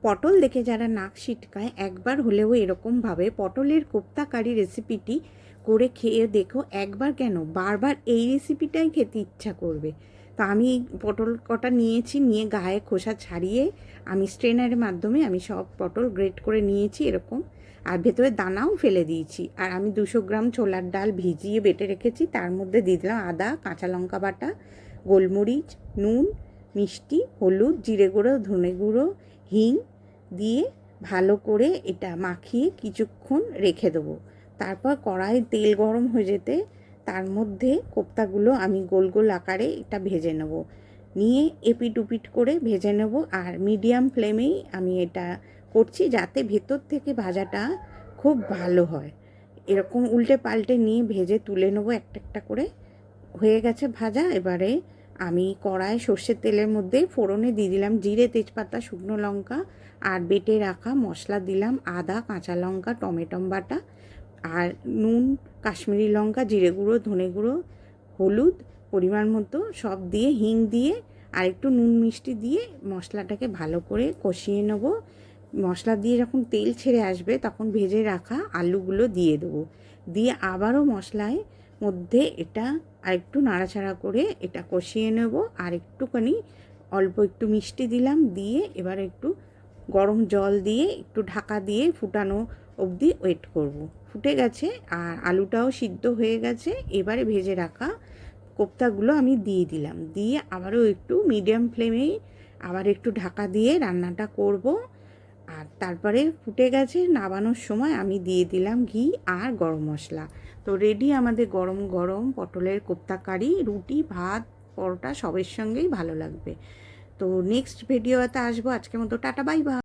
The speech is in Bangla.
পটল দেখে যারা নাক ছিটকায় একবার হলেও এরকমভাবে পটলের কোপ্তা কারি রেসিপিটি করে খেয়ে দেখো। একবার কেন, বারবার এই রেসিপিটাই খেতে ইচ্ছা করবে। তো আমি পটল কটা নিয়েছি, নিয়ে গায়ে খোসা ছাড়িয়ে আমি স্ট্রেনারের মাধ্যমে আমি সব পটল গ্রেট করে নিয়েছি এরকম, আর ভেতরে দানাও ফেলে দিয়েছি। আর আমি 200 গ্রাম ছোলার ডাল ভিজিয়ে বেটে রেখেছি, তার মধ্যে দিয়ে দিলাম আদা, কাঁচা লঙ্কা বাটা, গোলমরিচ, নুন, মিষ্টি, হলুদ, জিরে গুঁড়ো, ধনে গুঁড়ো, হিং দিয়ে ভালো করে এটা মাখিয়ে কিছুক্ষণ রেখে দেবো। তারপর কড়াই তেল গরম হয়ে যেতে তার মধ্যে কোপ্তাগুলো আমি গোল গোল আকারে এটা ভেজে নেব, নিয়ে এপিট উপিট করে ভেজে নেব। আর মিডিয়াম ফ্লেমেই আমি এটা করছি যাতে ভেতর থেকে ভাজাটা খুব ভালো হয়। এরকম উল্টে পাল্টে নিয়ে ভেজে তুলে নেবো একটা একটা করে। হয়ে গেছে ভাজা। এবারে আমি কড়ায় সর্ষের তেলের মধ্যে ফোড়নে দিয়ে দিলাম জিরে, তেজপাতা, শুকনো লঙ্কা, আর বেটে রাখা মশলা দিলাম আদা, কাঁচা লঙ্কা, টমেটো বাটা, আর নুন, কাশ্মীরি লঙ্কা, জিরে গুঁড়ো, ধনে গুঁড়ো, হলুদ পরিমাণ মতো সব দিয়ে, হিং দিয়ে আর একটু নুন মিষ্টি দিয়ে মশলাটাকে ভালো করে কষিয়ে নেব। মশলা দিয়ে যখন তেল ছেড়ে আসবে তখন ভেজে রাখা আলুগুলো দিয়ে দেবো, দিয়ে আবারও মশলায় মধ্যে এটা আর একটু নাড়াচাড়া করে এটা কষিয়ে নেব। আর একটুখানি অল্প একটু মিষ্টি দিলাম, দিয়ে এবার একটু গরম জল দিয়ে একটু ঢাকা দিয়ে ফুটানো অবধি ওয়েট করব। ফুটে গেছে আর আলুটাও সিদ্ধ হয়ে গেছে। এবারে ভেজে রাখা কোপ্তাগুলো আমি দিয়ে দিলাম, দিয়ে আবারও একটু মিডিয়াম ফ্লেমেই আবার একটু ঢাকা দিয়ে রান্নাটা করব। আর তারপরে ফুটে গেছে, নামানোর সময় আমি দিয়ে দিলাম ঘি আর গরম মশলা। তো রেডি আমাদের গরম গরম পটলের কোপ্তা কারি। রুটি, ভাত, পরোটা সবের সঙ্গেই ভালো লাগবে। তো নেক্সট ভিডিওতে আসবো। আজকের মতো টাটা, বাই বাই।